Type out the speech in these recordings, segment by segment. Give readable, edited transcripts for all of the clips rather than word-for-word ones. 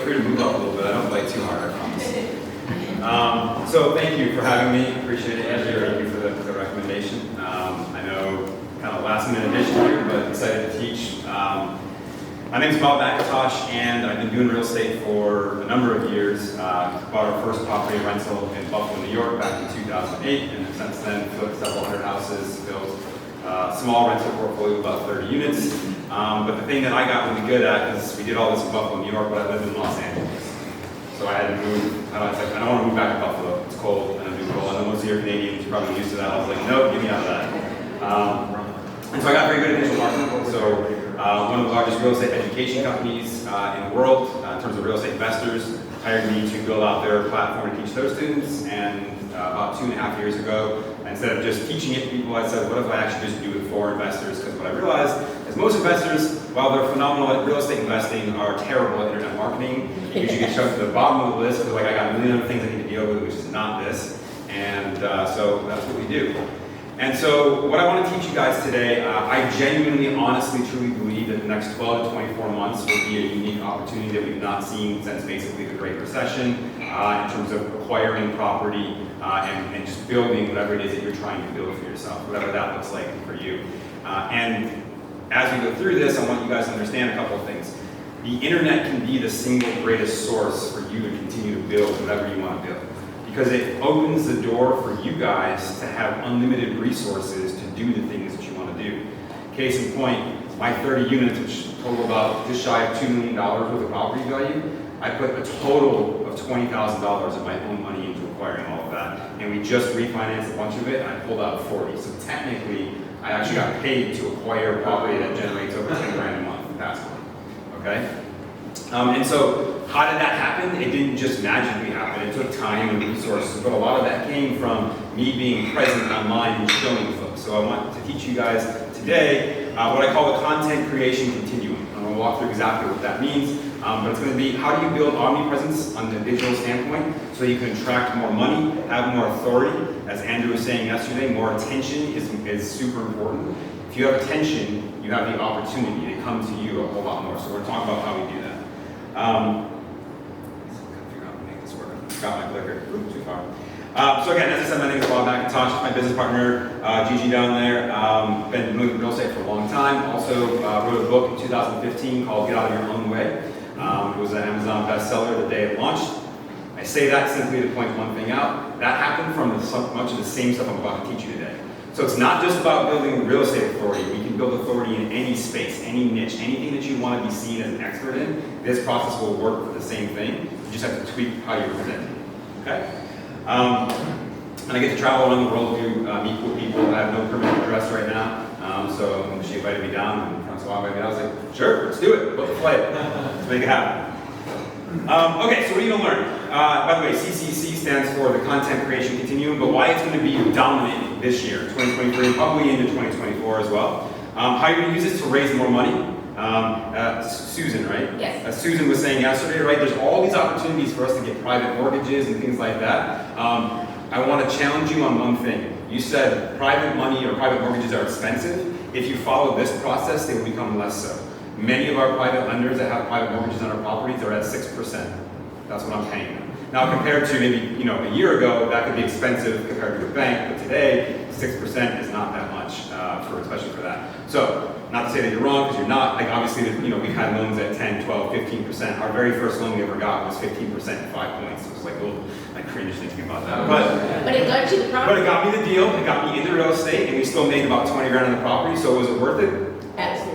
free to move up a little bit. I don't bite too hard, I promise. So thank you for having me. Appreciate it, Andrew. Thank you for the recommendation. I know kind of last minute addition here, but excited to teach. My name's Bob McIntosh, and I've been doing real estate for a number of years. Bought our first property rental in Buffalo, New York back in 2008, and since then flipped several hundred houses, built a small rental portfolio of about 30 units. But the thing that I got really good at is we did all this in Buffalo, New York, but I lived in Los Angeles. So I had to move. I don't want to move back to Buffalo. It's cold and I'm cold. I know most of you are Canadians, you're probably used to that. I was like, no, get me out of that. And so I got very good at digital marketing. So one of the largest real estate education companies in the world, in terms of real estate investors, hired me to build out their platform and teach their students. And about 2.5 years ago, instead of just teaching it to people, I said, what if I actually just do it for investors? Because what I realized is most investors, while they're phenomenal at real estate investing, are terrible at internet marketing. You usually get shoved to the bottom of the list because like, I got a million other things I need to deal with, which is not this. And so that's what we do. And so what I want to teach you guys today, I genuinely, honestly, truly believe that the next 12 to 24 months will be a unique opportunity that we've not seen since basically the Great Recession in terms of acquiring property and just building whatever it is that you're trying to build for yourself, whatever that looks like for you. And as we go through this, I want you guys to understand a couple of things. The internet can be the single greatest source for you to continue to build whatever you want to build, because it opens the door for you guys to have unlimited resources to do the things that you want to do. Case in point, my 30 units, which total about just shy of $2 million worth of property value, I put a total of $20,000 of my own money into acquiring all of that. And we just refinanced a bunch of it, and I pulled out 40. So technically, I actually got paid to acquire property that generates over 10 grand a month. That's one, okay? And so how did that happen? It didn't just magically happen. It took time and resources, but a lot of that came from me being present online and showing folks. So I want to teach you guys today what I call the content creation continuum. I'm going to walk through exactly what that means, but it's going to be how do you build omnipresence on the digital standpoint so you can attract more money, have more authority. As Andrew was saying yesterday, more attention is super important. If you have attention, you have the opportunity to come to you a whole lot more. So we're going to talk about how we do that. Figure out how to make this work. Got my clicker. Oops, too far. So again, as I said, my name is Bob McIntosh. My business partner, Gigi down there, been doing real estate for a long time. Also wrote a book in 2015 called Get Out of Your Own Way. It was an Amazon bestseller the day it launched. I say that simply to point one thing out. That happened from much of the same stuff I'm about to teach you today. So it's not just about building real estate authority. We can build authority in any space, any niche, anything that you want to be seen as an expert in. This process will work for the same thing. You just have to tweak how you're presenting. Okay? And I get to travel around the world to meet cool people. I have no permanent address right now. So when she invited me down, and Francois invited me down, I was like, sure, let's do it. Book the flight. Let's make it happen. Okay, so what are you going to learn? By the way, CCC stands for the Content Creation Continuum, but why it's going to be dominant this year, 2023, and probably into 2024 as well. How you're going to use this to raise more money. Susan, right? Yes. As Susan was saying yesterday, right? There's all these opportunities for us to get private mortgages and things like that. I want to challenge you on one thing. You said private money or private mortgages are expensive. If you follow this process, they will become less so. Many of our private lenders that have private mortgages on our properties are at 6%. That's what I'm paying them. Now, compared to maybe a year ago, that could be expensive compared to a bank, but today, 6% is not that much, especially for that. So, not to say that you're wrong, because you're not. Like obviously, we've had loans at 10, 12, 15%. Our very first loan we ever got was 15% at 5 points. It was like, oh, I cringe thinking about that. But it got you the property. But it got me the deal. It got me into real estate, and we still made about 20 grand on the property. So was it worth it? Absolutely.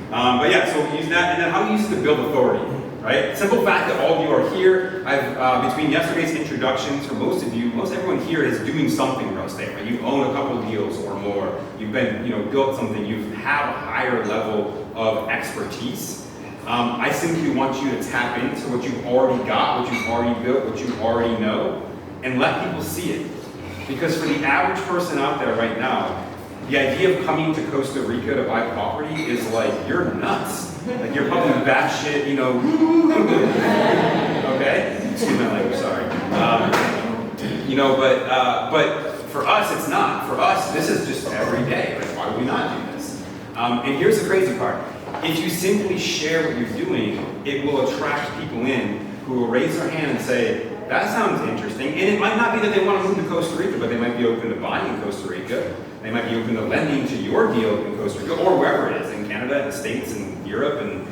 But yeah, so we use that, and then how we use it to build authority, right? Simple fact that all of you are here. I've between yesterday's introductions, for most of you, most everyone here is doing something in real estate, right? You own a couple of deals or more. You've been, built something. You have a higher level of expertise. I simply want you to tap into what you've already got, what you've already built, what you already know, and let people see it. Because for the average person out there right now, the idea of coming to Costa Rica to buy property is like, you're nuts. Like you're probably batshit, okay? Excuse my language, sorry. But for us, it's not. For us, this is just every day. Like, why would we not do this? And here's the crazy part. if you simply share what you're doing, it will attract people in who will raise their hand and say, that sounds interesting. And it might not be that they want to move to Costa Rica, but they might be open to buying in Costa Rica. They might be open to lending to your deal in Costa Rica, or wherever it is, in Canada, in the States, in Europe, and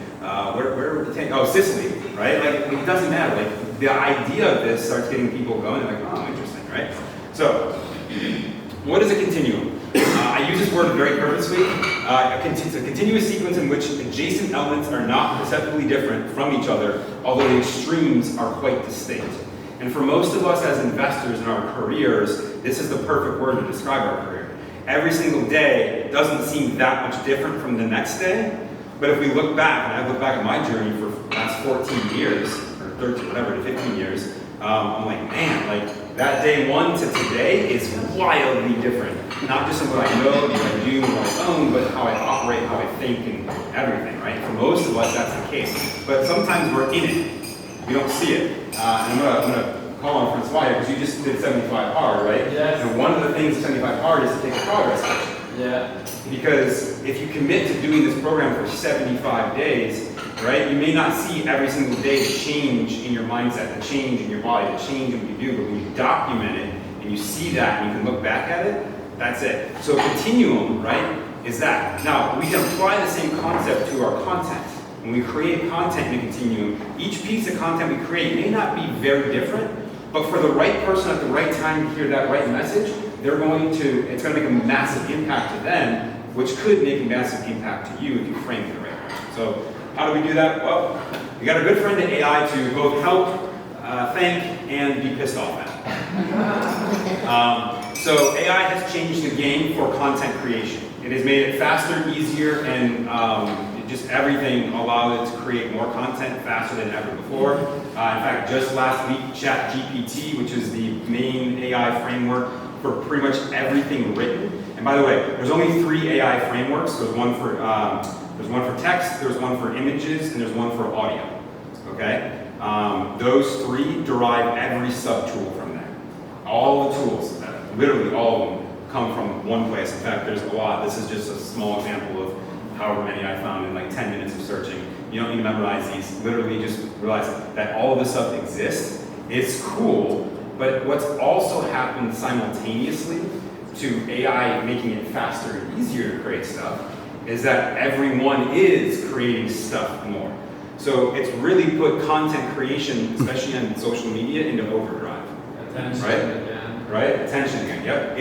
where would you take? Oh, Sicily, right? Like, it doesn't matter. Like, the idea of this starts getting people going, and like, oh, interesting, right? So, what is a continuum? I use this word very purposely. It's a continuous sequence in which adjacent elements are not perceptibly different from each other, although the extremes are quite distinct. And for most of us as investors in our careers, this is the perfect word to describe our career. Every single day doesn't seem that much different from the next day, but if we look back, and I look back at my journey for the last 14 years, or 13, whatever, 15 years, I'm like, man, like that day one to today is wildly different. Not just in what I know, what I do, what I own, but how I operate, how I think, and everything, right? For most of us, that's the case. But sometimes we're in it. We don't see it. And I'm gonna call on Francois because you just did 75 hard, right? Yes. And one of the things of 75 hard is to take a progress section. Yeah. Because if you commit to doing this program for 75 days, right, you may not see every single day the change in your mindset, the change in your body, the change in what you do, but when you document it and you see that and you can look back at it, that's it. So a continuum, right, is that. Now, we can apply the same concept to our content. When we create content in a continuum, each piece of content we create may not be very different, but for the right person at the right time to hear that right message, it's going to make a massive impact to them, which could make a massive impact to you if you frame it the right way. So how do we do that? Well, we got a good friend at AI to both help, thank, and be pissed off at. So AI has changed the game for content creation. It has made it faster, easier, and just everything allowed it to create more content faster than ever before. In fact, just last week, ChatGPT, which is the main AI framework for pretty much everything written. And by the way, there's only 3 AI frameworks. There's one for text, there's one for images, and there's one for audio. Okay? Those 3 derive every sub-tool from there. All the tools, literally all of them, come from one place. In fact, there's a lot. This is just a small example of however many I found in like 10 minutes of searching. You don't need to memorize these. Literally just realize that all of this stuff exists. It's cool, but what's also happened simultaneously to AI making it faster and easier to create stuff is that everyone is creating stuff more. So it's really put content creation, especially on social media, into overdrive. Attention right? again. Right? Attention again, yep.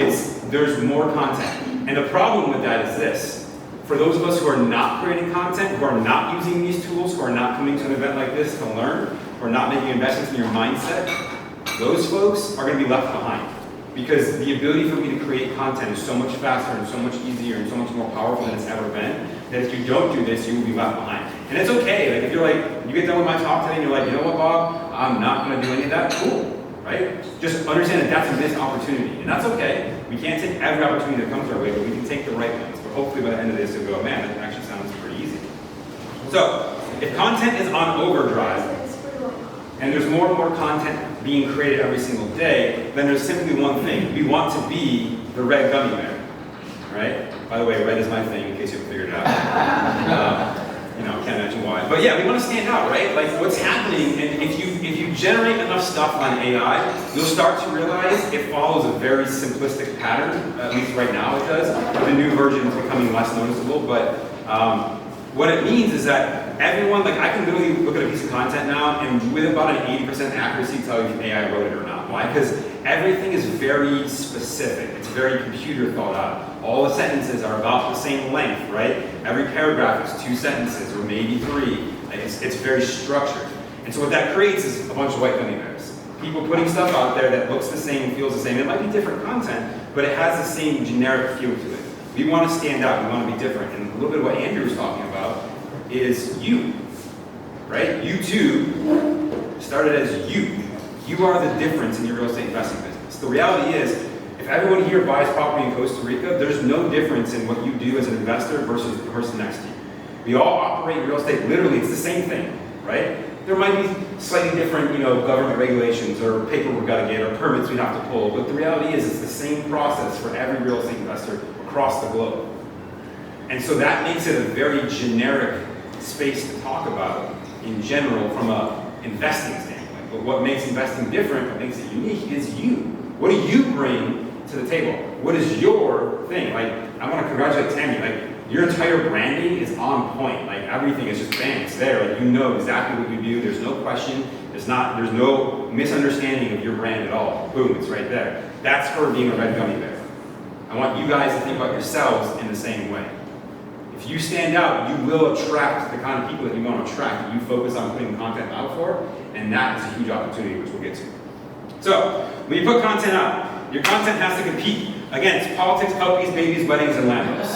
There's more content. And the problem with that is this. For those of us who are not creating content, who are not using these tools, who are not coming to an event like this to learn, who are not making investments in your mindset, those folks are going to be left behind. Because the ability for me to create content is so much faster and so much easier and so much more powerful than it's ever been, that if you don't do this, you will be left behind. And it's okay. Like if you're like, you get done with my talk today and you're like, you know what, Bob? I'm not going to do any of that. Cool. Right? Just understand that that's a missed opportunity. And that's okay. We can't take every opportunity that comes our way, but we can take the right ones. But hopefully by the end of this, you'll go, man, that actually sounds pretty easy. So, if content is on overdrive, and there's more and more content being created every single day, then there's simply one thing. We want to be the red gummy bear, right? By the way, red is my thing, in case you haven't figured it out. Can't imagine why. But yeah, we want to stand out, right? Like what's happening, and if you generate enough stuff on AI, you'll start to realize it follows a very simplistic pattern, at least right now it does. The new version is becoming less noticeable, but what it means is that everyone, like I can literally look at a piece of content now and with about an 80% accuracy tell you if AI wrote it or not. Why? Because everything is very specific. It's very computer thought out. All the sentences are about the same length, right? Every paragraph is 2 sentences or maybe 3. Like it's very structured. And so what that creates is a bunch of white gummy bears. People putting stuff out there that looks the same, feels the same. It might be different content, but it has the same generic feel to it. We want to stand out. We want to be different. And a little bit of what Andrew was talking about is you, right? You too started as you. You are the difference in your real estate investing business. The reality is, if everyone here buys property in Costa Rica, there's no difference in what you do as an investor versus the person next to you. We all operate real estate, literally, it's the same thing, right? There might be slightly different, government regulations or paperwork we gotta get or permits we have to pull, but the reality is it's the same process for every real estate investor across the globe. And so that makes it a very generic space to talk about in general from a investing standpoint. But what makes investing different, what makes it unique, is you. What do you bring to the table? What is your thing? Like, I want to congratulate Tammy. Like, your entire branding is on point. Like, everything is just bam, it's there. Like, you know exactly what you do. There's no question. There's no misunderstanding of your brand at all. Boom, it's right there. That's her being a red gummy bear. I want you guys to think about yourselves in the same way. If you stand out, you will attract the kind of people that you want to attract, that you focus on putting content out for, and that is a huge opportunity, which we'll get to. So, when you put content out, your content has to compete against politics, puppies, babies, weddings, and Lambos.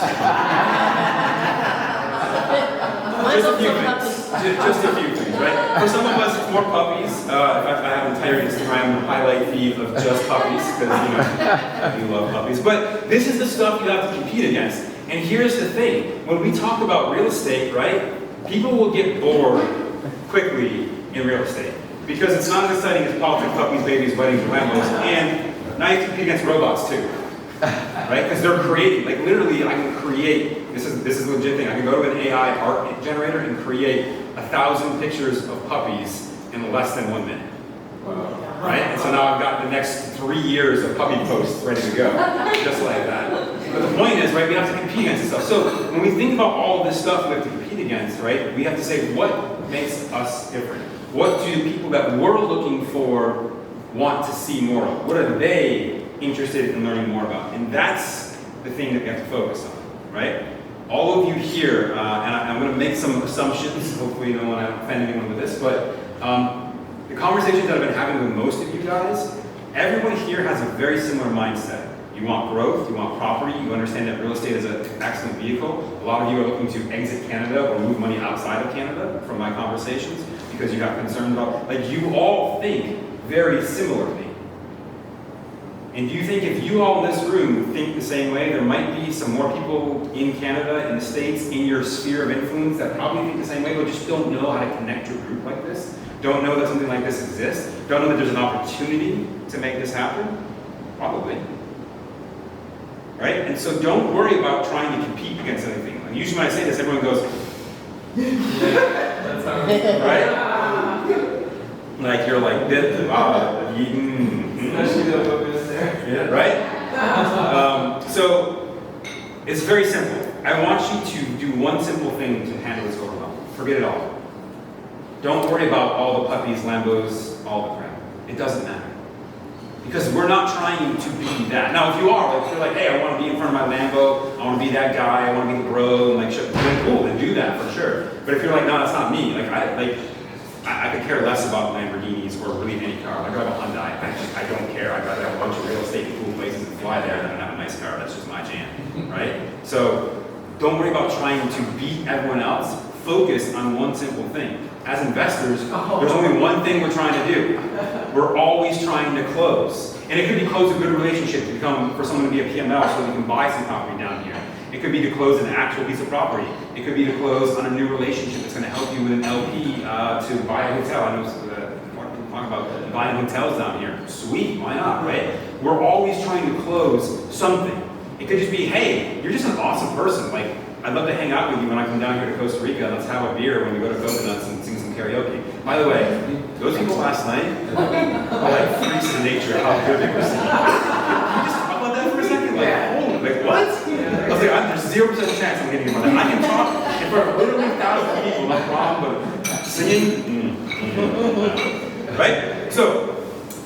Just a few things. Just a few things, right? For some of us, it's more puppies. In fact, I have an entire Instagram highlight feed of just puppies, because, we love puppies. But this is the stuff you have to compete against. And here's the thing. When we talk about real estate, right, people will get bored quickly in real estate. Because it's not as exciting as politics, puppies, babies, weddings, and Lambos. And now you compete against robots, too. Right? Because they're creating, like literally I can create, this is a legit thing, I can go to an AI art generator and create 1,000 pictures of puppies in less than 1 minute. Right? And so now I've got the next 3 years of puppy posts ready to go. Just like that. But the point is, right, we have to compete against this stuff. So when we think about all of this stuff we have to compete against, right, we have to say, what makes us different? What do the people that we're looking for want to see more of? What are they interested in learning more about? And that's the thing that we have to focus on, right? All of you here, and I'm going to make some assumptions, hopefully no one offend anyone with this, but the conversations that I've been having with most of you guys, everyone here has a very similar mindset. You want growth, you want property, you understand that real estate is an excellent vehicle. A lot of you are looking to exit Canada or move money outside of Canada from my conversations because you have concerns about, like, you all think very similarly. And do you think if you all in this room think the same way, there might be some more people in Canada, in the States, in your sphere of influence that probably think the same way, but just don't know how to connect your group like this? Don't know that something like this exists? Don't know that there's an opportunity to make this happen? Probably. Right? And so don't worry about trying to compete against anything. And usually when I say this, everyone goes, right? Like you're like this, Especially the women there. Yeah, right? So it's very simple. I want you to do one simple thing to handle this overwhelm. Forget it all. Don't worry about all the puppies, Lambos, all the crap. It doesn't matter. Because we're not trying to be that. Now, if you are, like, if you're like, hey, I want to be in front of my Lambo, I want to be that guy, I want to be the bro, and like, then cool, then do that for sure. But if you're like, no, that's not me. Like, I could care less about Lamborghinis or really any car. I drive a Hyundai. I don't care. I'd rather have a bunch of real estate in cool places and fly there than have a nice car. That's just my jam, right? So don't worry about trying to beat everyone else. Focus on one simple thing. As investors, there's only one thing we're trying to do. We're always trying to close. And it could be close a good relationship to become, for someone to be a PML so we can buy some property down here. It could be to close an actual piece of property. It could be to close on a new relationship that's going to help you with an LP to buy a hotel. I know more people talk about buying hotels down here. Sweet, why not, right? We're always trying to close something. It could just be, hey, you're just an awesome person. Like, I'd love to hang out with you when I come down here to Costa Rica. Let's have a beer when we go to Coconuts and sing some karaoke. By the way, those people last night were like freaks of nature, how good they were singing. Can you just talk about that for a second? Like what? I was like, there's 0% chance I'm getting about that. I can talk in front of literally thousands of people, no problem, but singing, right? So,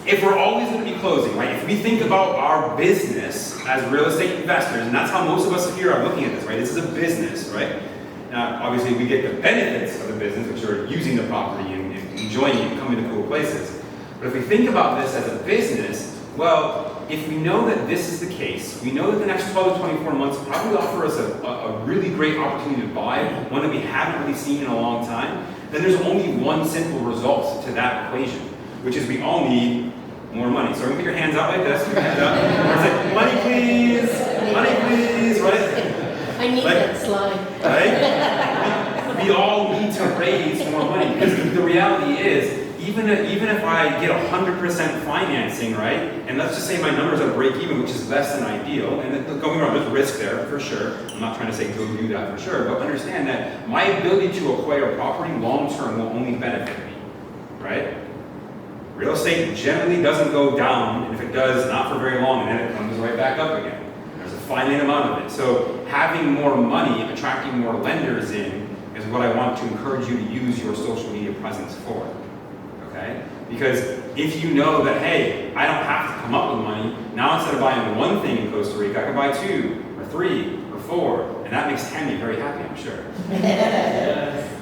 if we're always going to be closing, right? If we think about our business as real estate investors, and that's how most of us here are looking at this, right? This is a business, right? Now, obviously, we get the benefits of the business, which are using the property and enjoying it and coming to cool places. But if we think about this as a business, well, if we know that this is the case, we know that the next 12 to 24 months probably offer us a really great opportunity to buy, one that we haven't really seen in a long time, then there's only one simple result to that equation, which is we all need more money. So put your hands out like this, your hands out, and it's like, money please, right? I need that slide. Right? We all need to raise more money, because the reality is, even if I get 100% financing, right, and let's just say my numbers are break even, which is less than ideal, and don't get me wrong, there's risk there for sure. I'm not trying to say go do that for sure, but understand that my ability to acquire property long term will only benefit me, right? Real estate generally doesn't go down, and if it does, not for very long, and then it comes right back up again. There's a finite amount of it. So having more money, attracting more lenders in, is what I want to encourage you to use your social media presence for. Okay? Because if you know that, hey, I don't have to come up with money, now instead of buying one thing in Costa Rica, I can buy 2 or 3 or 4, and that makes Tammy very happy, I'm sure.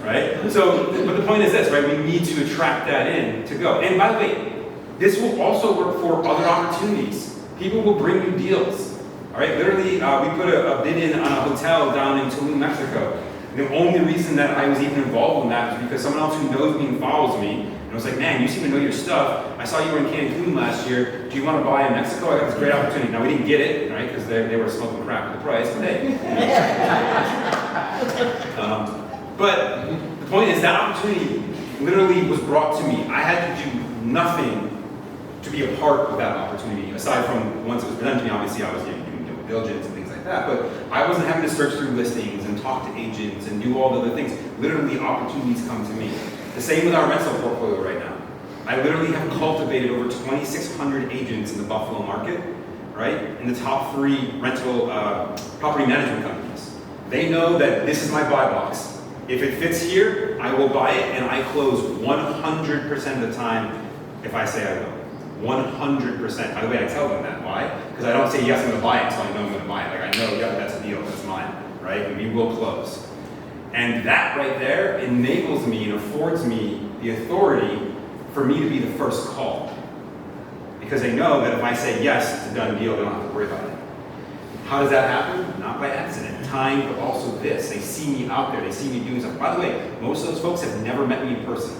Right? So, but the point is this, right? We need to attract that in to go. And by the way, this will also work for other opportunities. People will bring you deals. All right? Literally, we put a bid in on a hotel down in Tulum, Mexico. The only reason that I was even involved in that was because someone else who knows me and follows me, and I was like, man, you seem to know your stuff. I saw you were in Cancun last year. Do you want to buy in Mexico? I got this great opportunity. Now, we didn't get it, right, because they were smoking crack with the price, but hey. But the point is that opportunity literally was brought to me. I had to do nothing to be a part of that opportunity, aside from once it was presented to me, obviously I was doing due diligence and things like that, but I wasn't having to search through listings and talk to agents and do all the other things. Literally, opportunities come to me. The same with our rental portfolio right now. I literally have cultivated over 2,600 agents in the Buffalo market, right? In the top 3 rental property management companies. They know that this is my buy box. If it fits here, I will buy it, and I close 100% of the time if I say I will. 100%. By the way, I tell them that. Why? Because I don't say, yes, I'm going to buy it until I know I'm going to buy it. Like, I know, yeah, that's a deal, that's mine, right? And we will close. And that right there enables me and affords me the authority for me to be the first call. Because they know that if I say, yes, it's a done deal, they don't have to worry about it. How does that happen? Not by accident. Time, but also this. They see me out there. They see me doing stuff. By the way, most of those folks have never met me in person.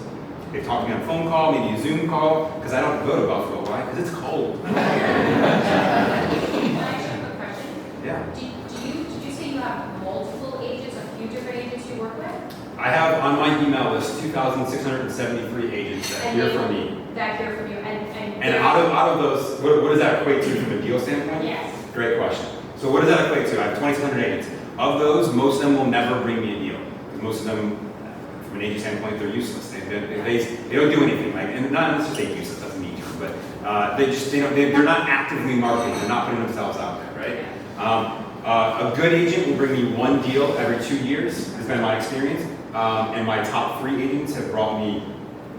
They've talked to me on a phone call, maybe a Zoom call, because I don't go to Buffalo. Why? Because it's cold. Can I ask you a question? Yeah. Did you say you have multiple agents, a few different agents you work with? I have on my email list 2,673 agents that hear from me. That hear from you. And out of those, what does that equate to from a deal standpoint? Yes. Great question. So what does that equate to? I have 2,600 agents. Of those, most of them will never bring me a deal. Because most of them, from an agent standpoint, they're useless. They don't do anything. Like, and not necessarily useless, that's a mean term, but they're not actively marketing. They're not putting themselves out there, right? A good agent will bring me 1 deal every 2 years, has been my experience. And my top 3 agents have brought me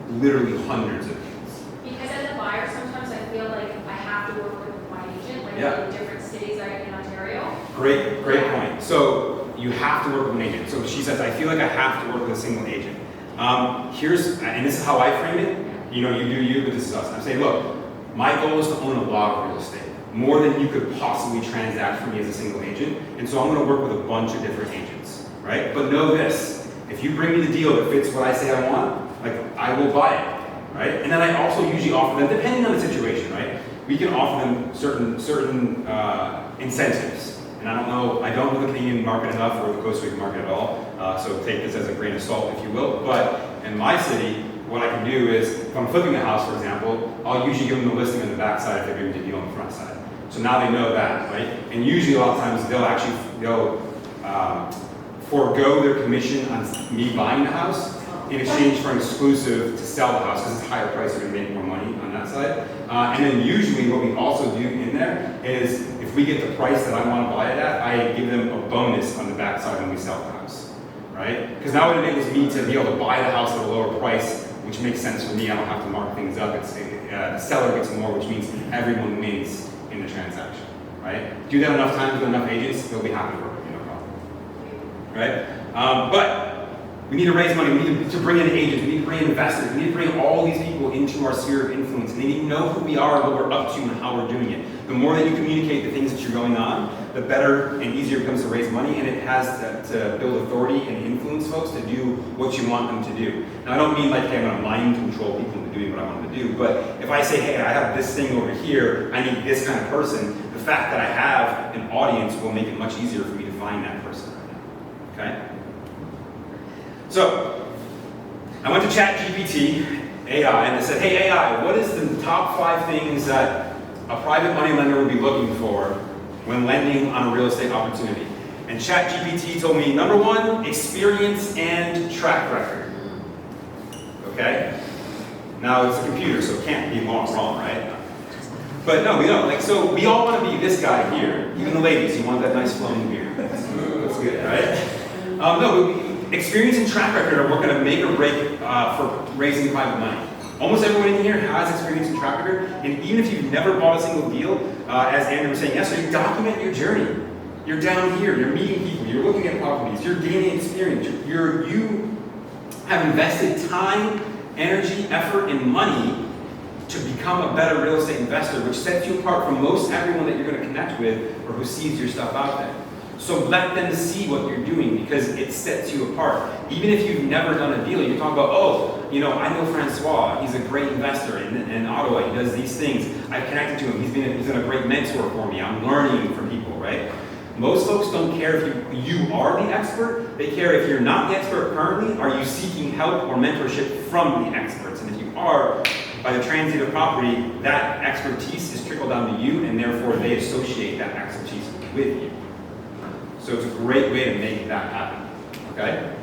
literally hundreds of deals. Because as a buyer, sometimes I feel like I have to work with one agent, like in different cities in Ontario. Great point. So you have to work with an agent. So she says, I feel like I have to work with a single agent. And this is how I frame it. You know, you do you, but this is us. I'm saying, look, my goal is to own a lot of real estate, more than you could possibly transact for me as a single agent. And so I'm going to work with a bunch of different agents, right? But know this, if you bring me the deal that fits what I say I want, like, I will buy it, right? And then I also usually offer them, depending on the situation, right? We can offer them certain incentives. And I don't know the Canadian market enough or the Costa Rica market at all, so take this as a grain of salt, if you will. But in my city, what I can do is, if I'm flipping a house, for example, I'll usually give them the listing on the back side if they're giving me the deal on the front side. So now they know that, right? And usually a lot of times they'll forego their commission on me buying the house in exchange for an exclusive to sell the house because it's higher price, they're going to make more money on that side. And then usually what we also do in there is if we get the price that I want to buy it at, I give them a bonus on the back side when we sell the house, right? Because now it enables me to be able to buy the house at a lower price, which makes sense for me. I don't have to mark things up. The seller gets more, which means everyone wins in the transaction, right? Do that enough times with enough agents, they'll be happy to work with you, no problem, right? But we need to raise money. We need to bring in agents. We need to bring in investors. We need to bring all these people into our sphere of influence. And they need to know who we are, what we're up to, and how we're doing it. The more that you communicate the things that you're going on, the better and easier it becomes to raise money. And it has to build authority and influence folks to do what you want them to do. Now, I don't mean like, hey, I'm going to mind control people into doing what I want them to do. But if I say, hey, I have this thing over here, I need this kind of person, the fact that I have an audience will make it much easier for me to find that person. Okay? So, I went to ChatGPT, AI, and I said, hey AI, what is the top 5 things that a private money lender would be looking for when lending on a real estate opportunity? And ChatGPT told me, number 1, experience and track record. Okay? Now it's a computer, so it can't be wrong, right? But no, we don't. Like, so we all want to be this guy here. Even the ladies, you want that nice flowing beard. That's good, right? No, experience and track record are what going to make or break for raising private money. Almost everyone in here has experience and track record, and even if you've never bought a single deal, as Andrew was saying yesterday, document your journey. You're down here, you're meeting people, you're looking at properties, you're gaining experience, you have invested time, energy, effort, and money to become a better real estate investor, which sets you apart from most everyone that you're going to connect with or who sees your stuff out there. So let them see what you're doing because it sets you apart. Even if you've never done a deal, you talk about, oh, you know, I know Francois, he's a great investor in Ottawa, he does these things. I've connected to him, he's been a great mentor for me, I'm learning from people, right? Most folks don't care if you are the expert, they care if you're not the expert currently, are you seeking help or mentorship from the experts? And if you are, by the transit of property, that expertise is trickled down to you and therefore they associate that expertise with you. So it's a great way to make that happen, okay?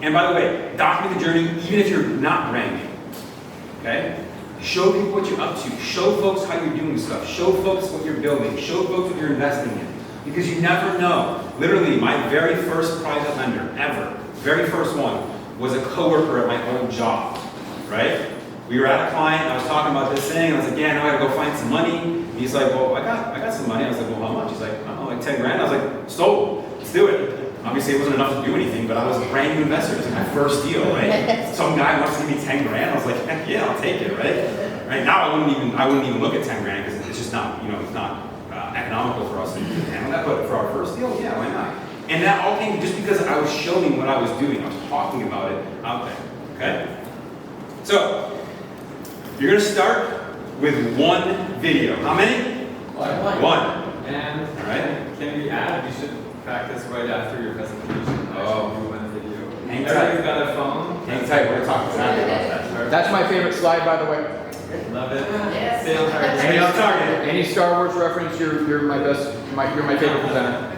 And by the way, document the journey even if you're not brand new, okay? Show people what you're up to. Show folks how you're doing stuff. Show folks what you're building. Show folks what you're investing in. Because you never know. Literally, my very first private lender ever, very first one, was a coworker at my old job, right? We were at a client, I was talking about this thing, and I was like, yeah, now I gotta go find some money. And he's like, well, I got some money. I was like, well, how much? He's like, I don't know, like 10 grand. I was like, sold, let's do it. Obviously, it wasn't enough to do anything, but I was a brand new investor. It was like my first deal, right? Some guy wants to give me 10 grand. I was like, heck yeah, I'll take it, right? Right now, I wouldn't even look at 10 grand because it's just not, it's not economical for us to handle that. But for our first deal, yeah, why not? And that all came just because I was showing what I was doing. I was talking about it out there, okay? So, you're gonna start with one video. How many? One. And all right. Can we add? We should practice right after your presentation. Oh. Do one video. Hang Everybody's tight. got a phone. Hang tight. We're gonna talk exactly about that. That's my favorite slide, by the way. Love it. Yes. Stay on target. Stay on target. Any Star Wars reference, you're my best. You're my favorite presenter.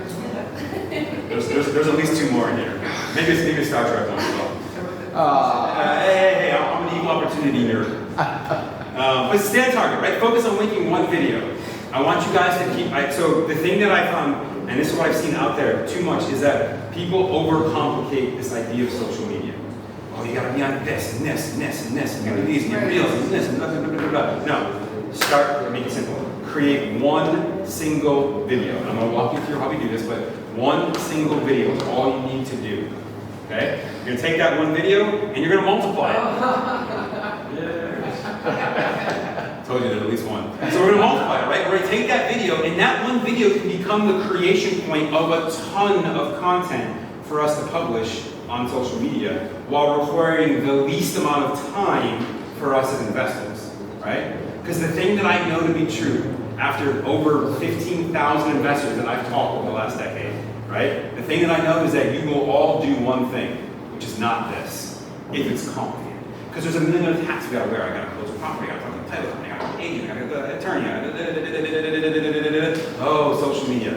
There's at least 2 more in here. Maybe it's Star Trek one as well. Hey, I'm an equal opportunity nerd. But stay on target, right? Focus on making one video. I want you guys to keep, so the thing that I found, and this is what I've seen out there too much, is that people overcomplicate this idea of social media. Oh, you gotta be on this, and this, and this, and this, and you gotta do these, and your reels, and this, and blah, blah, blah, blah, blah. No, start, make it simple. Create one single video. I'm gonna walk you through how we do this, but one single video is all you need to do, okay? You're gonna take that one video, and you're gonna multiply it. Told you there's at least one. So we're gonna multiply it, right? We're gonna take that video, and that one video can become the creation point of a ton of content for us to publish on social media while requiring the least amount of time for us as investors, right? Because the thing that I know to be true, after over 15,000 investors that I've talked over the last decade, right? The thing that I know is that you will all do one thing, which is not this, if it's complicated. Because there's a million other hats we gotta wear. I gotta close a property, I gotta talk to the title company, I gotta agent, I gotta attorney, oh, social media.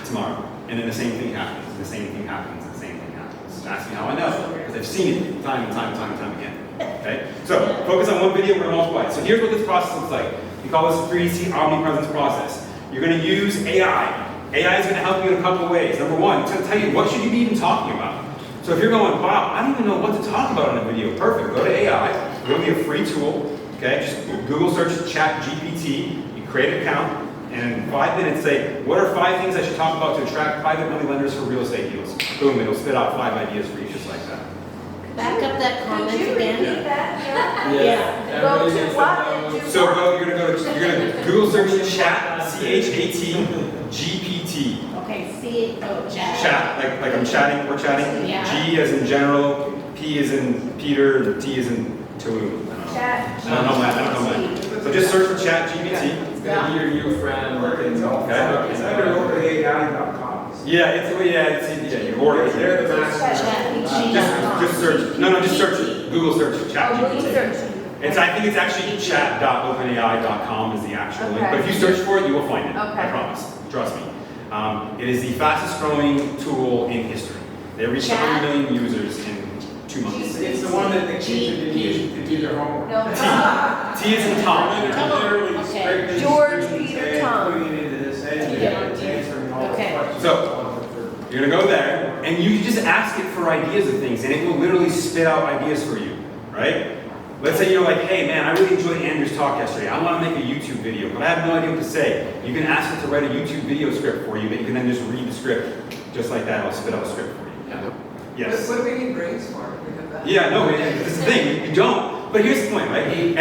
Tomorrow. And then the same thing happens, the same thing happens, the same thing happens. Ask me how I know, because I've seen it time and time and time and time again. Okay? So, focus on one video, we're gonna multiply it. So here's what this process looks like. We call this the 3C omnipresence process. You're gonna use AI. AI is gonna help you in a couple of ways. Number one, it's gonna tell you what should you be even talking about. So if you're going, wow, I don't even know what to talk about in a video, perfect, go to AI. It'll be a free tool, okay? Just Google search ChatGPT, you create an account, and in 5 minutes say, what are 5 things I should talk about to attract private money lenders for real estate deals? Boom, it'll spit out 5 ideas for you just like that. Back up that comment Could you again. repeat that? Yeah. Go Everybody to needs what to and know. do So what? you're gonna Google search chat, C-H-A-T, GPT. Okay, see, oh, chat. Chat, like I'm chatting, we're chatting. Yeah. G as in general, P as in Peter, and T as in Tulum. Chat. I don't know that. So just search for chat GPT. It's gonna be your new friend. Okay. It's under OpenAI.com. Yeah, you order it. They're the master. Chat. Just search. No, just search it. Google search Oh, ChatGPT. Google search. I think it's actually chat.openai.com is the actual link. Okay. But if you search for it, you will find it. Okay. I promise. Trust me. It is the fastest growing tool in history. They reached Chat? 100 million users in 2 months. It's the one that the kids have been using to do their homework. No. T is in Tom. Come on, Literally okay. scraping the George, screen Peter, and Tom. putting it into this and answering all the Okay. questions. So, you're gonna go there, and you just ask it for ideas of things, and it will literally spit out ideas for you, right? Let's say you're like, hey man, I really enjoyed Andrew's talk yesterday. I want to make a YouTube video, but I have no idea what to say. You can ask it to write a YouTube video script for you that you can then just read the script, just like that. It'll spit out a script for you. Yes. What do we need brainstorm? We have that. Yeah, no, this is the thing. You don't. But here's the point, right? And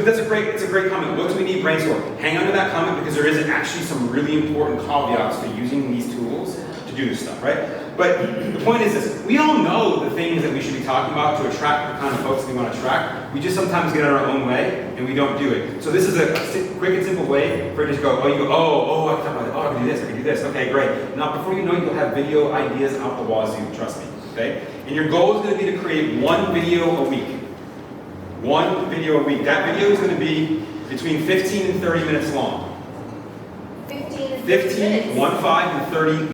that's a great comment. What do we need brainstorm? Hang on to that comment because there is actually some really important caveats to using these tools to do this stuff, right? But the point is this, we all know the things that we should be talking about to attract the kind of folks we want to attract. We just sometimes get in our own way and we don't do it. So this is a quick and simple way for it to just go, I can do this, I can do this. Okay, great. Now before you know it, you'll have video ideas out the wazoo, trust me, okay? And your goal is going to be to create one video a week. One video a week. That video is going to be between 15 and 30 minutes long. 15 and 15, 1, 5, and 30